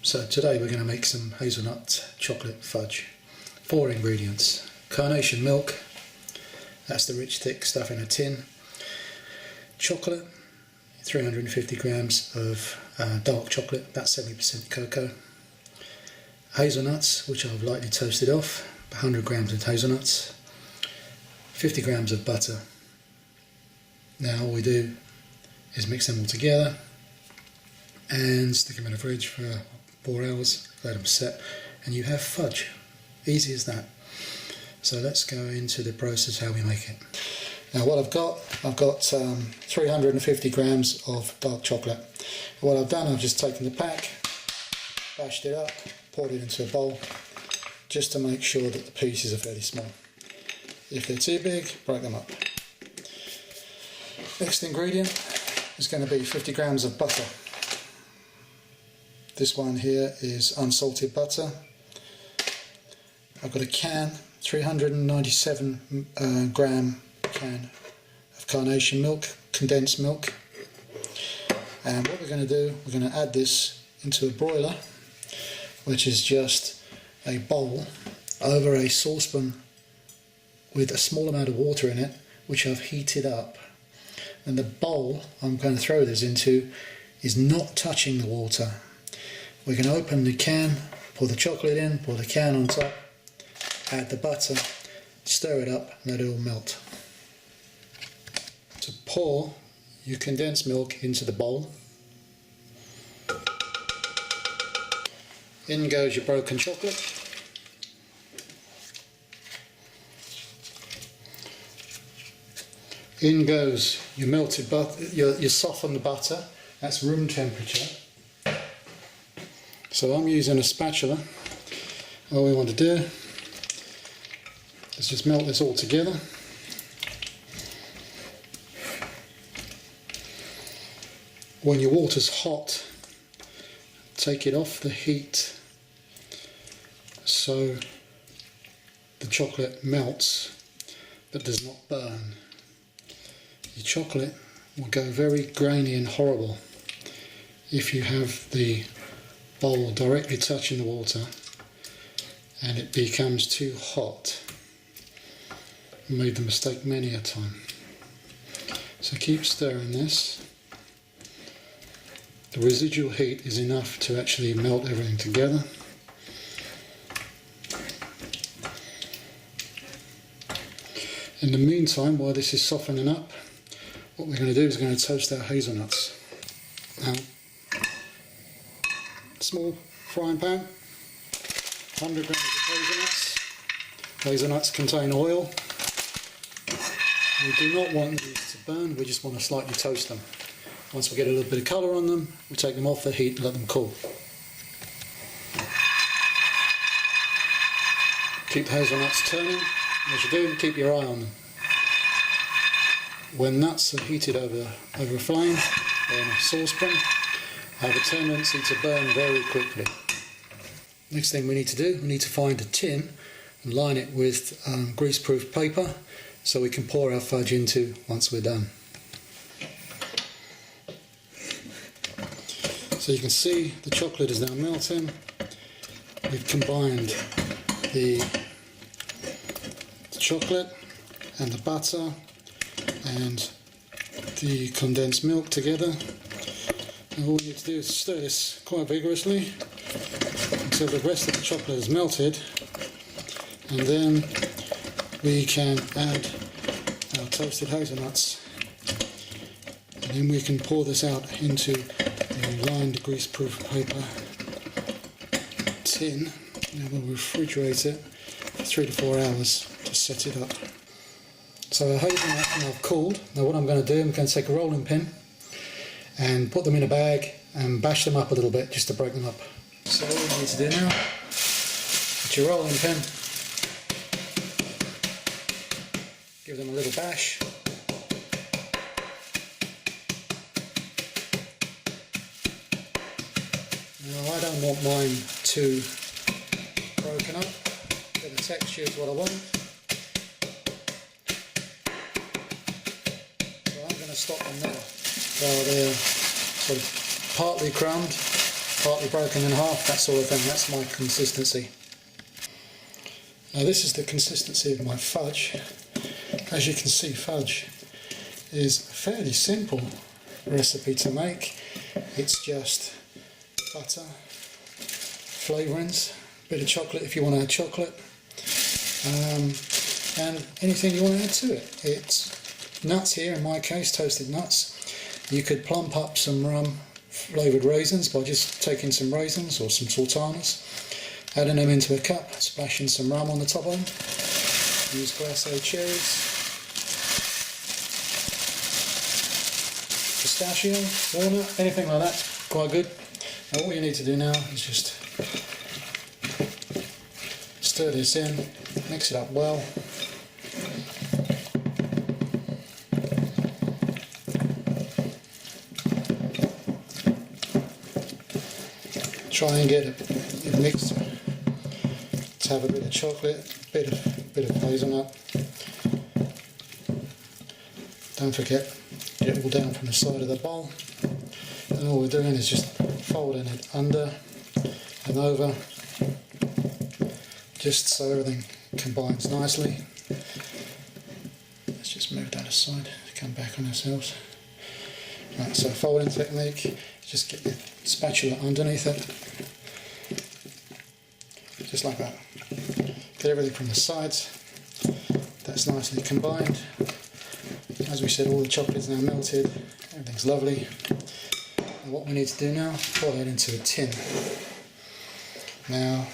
So today we're going to make some hazelnut chocolate fudge. 4 ingredients: carnation milk, that's the rich thick stuff in a tin, chocolate, 350 grams of dark chocolate, that's 70% cocoa, hazelnuts, which I've lightly toasted off, 100 grams of hazelnuts, 50 grams of butter. Now all we do is mix them all together and stick them in the fridge for 4 hours, let them set, and you have fudge. Easy as that. So let's go into the process how we make it. Now what I've got 350 grams of dark chocolate. What I've done, I've just taken the pack, bashed it up, poured it into a bowl, just to make sure that the pieces are fairly small. If they're too big, break them up. Next ingredient is going to be 50 grams of butter. This one here is unsalted butter. I've got a can, 397 gram can of carnation milk, condensed milk. And what we're going to do, we're going to add this into a broiler, which is just a bowl over a saucepan with a small amount of water in it, which I've heated up. And the bowl I'm going to throw this into is not touching the water. We're going to open the can, pour the chocolate in, pour the can on top, add the butter, stir it up, let it all melt. So pour your condensed milk into the bowl. In goes your broken chocolate. In goes your melted butter, your softened butter, that's room temperature. So I'm using a spatula. All we want to do is just melt this all together. When your water's hot, take it off the heat so the chocolate melts but does not burn. Your chocolate will go very grainy and horrible if you have the bowl directly touching the water and it becomes too hot. I made the mistake many a time. So keep stirring this. The residual heat is enough to actually melt everything together. In the meantime, while this is softening up, what we're going to do is we're going to toast our hazelnuts. Now, small frying pan, 100 grams of hazelnuts. Hazelnuts contain oil. We do not want these to burn, we just want to slightly toast them. Once we get a little bit of colour on them, we take them off the heat and let them cool. Keep the hazelnuts turning. As you do, keep your eye on them. When nuts are heated over a flame or in a saucepan, have a tendency to burn very quickly. Next thing we need to do, we need to find a tin and line it with greaseproof paper so we can pour our fudge into once we're done. So you can see the chocolate is now melting. We've combined the chocolate and the butter and the condensed milk together. And all we need to do is stir this quite vigorously until the rest of the chocolate is melted, and then we can add our toasted hazelnuts, and then we can pour this out into the lined greaseproof paper tin, and we'll refrigerate it for 3 to 4 hours to set it up. So our hazelnuts are now cooled. Now what I'm going to do, I'm going to take a rolling pin and put them in a bag and bash them up a little bit just to break them up. So all you need to do now, get your rolling pin, give them a little bash. Now I don't want mine too broken up, but the texture is what I want. So I'm going to stop them now while they're sort of partly crumbed partly broken in half, that sort of thing. That's my consistency. Now this is the consistency of my fudge. As you can see, fudge is a fairly simple recipe to make. It's just butter, flavourings, a bit of chocolate if you want to add chocolate, and anything you want to add to it. It's nuts here, in my case, toasted nuts. You could plump up some rum flavoured raisins by just taking some raisins or some sultanas, adding them into a cup, splashing some rum on the top of them. Use glacé cherries, pistachio, walnut, anything like that, quite good. Now all you need to do now is just stir this in, mix it up well. Try and get it mixed to have a bit of chocolate, bit of hazelnut. Don't forget, get it all down from the side of the bowl. And all we're doing is just folding it under and over, just so everything combines nicely. Let's just move that aside, come back on ourselves. Right, so folding technique, just get the spatula underneath it, just like that. Get everything from the sides, that's nicely combined. As we said, all the chocolate's now melted, everything's lovely. And what we need to do now, pour that into a tin. Now,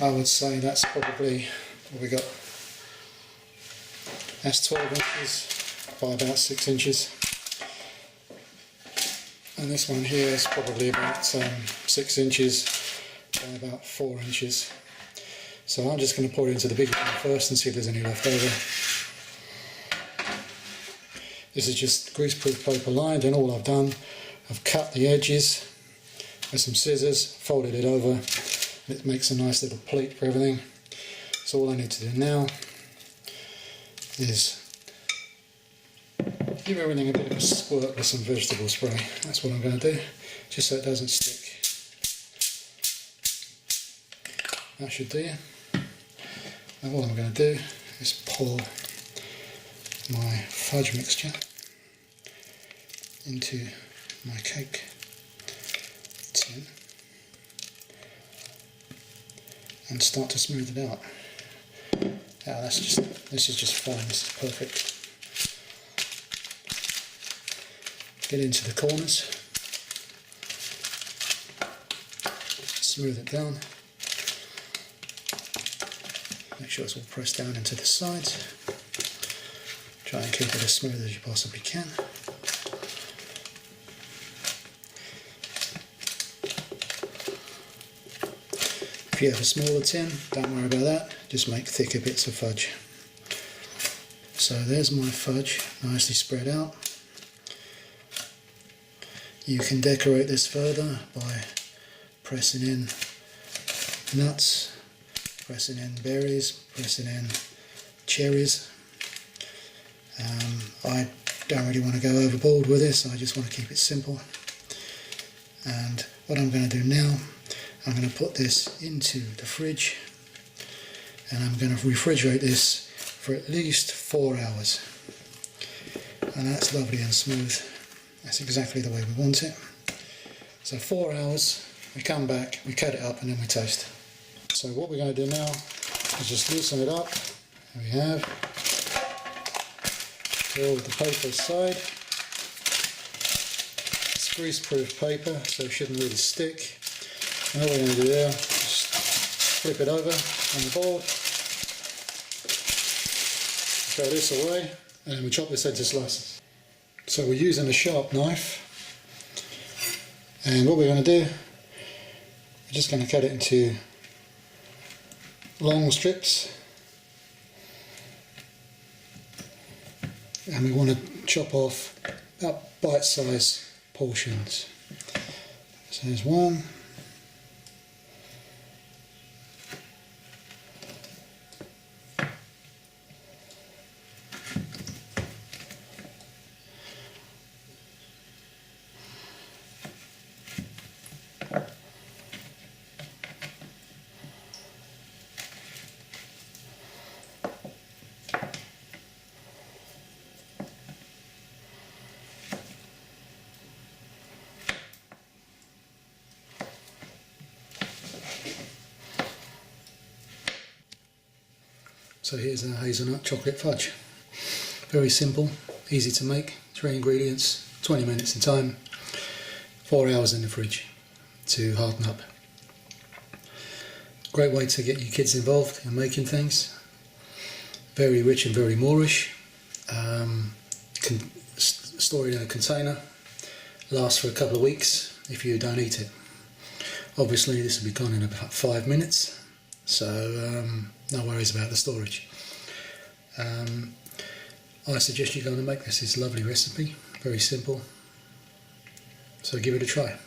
I would say that's probably, what we got, that's 12 inches by about 6 inches. And this one here is probably about 6 inches by about 4 inches. So I'm just going to pour it into the bigger one first and see if there's any left over. This is just greaseproof paper lined, and all I've done, I've cut the edges with some scissors, folded it over, and it makes a nice little pleat for everything. So all I need to do now is give everything a bit of a squirt with some vegetable spray. That's what I'm going to do, just so it doesn't stick. That should do. Now what I'm going to do is pour my fudge mixture into my cake tin and start to smooth it out. Yeah, this is just fine. This is perfect. Get into the corners, smooth it down, make sure it's all pressed down into the sides. Try and keep it as smooth as you possibly can. If you have a smaller tin, don't worry about that, just make thicker bits of fudge. So there's my fudge, nicely spread out. You can decorate this further by pressing in nuts, pressing in berries, pressing in cherries. I don't really want to go overboard with this, I just want to keep it simple. And what I'm going to do now, I'm going to put this into the fridge and I'm going to refrigerate this for at least 4 hours. And that's lovely and smooth. That's exactly the way we want it. So 4 hours, we come back, we cut it up and then we toast. So what we're going to do now is just loosen it up. There we have. Roll the paper aside. It's greaseproof paper, so it shouldn't really stick. And all we're going to do there is just flip it over on the board. Throw this away, and then we chop this into slices. So we're using a sharp knife, and what we're going to do, we're just going to cut it into long strips, and we want to chop off about bite-sized portions. So there's one, So here's a hazelnut chocolate fudge. Very simple, easy to make, 3 ingredients, 20 minutes in time, 4 hours in the fridge to harden up. Great way to get your kids involved in making things. Very rich and very Moorish. Store it in a container. Lasts for a couple of weeks if you don't eat it. Obviously this will be gone in about 5 minutes, so no worries about the storage. I suggest you go and make this. It's a lovely recipe, very simple, so give it a try.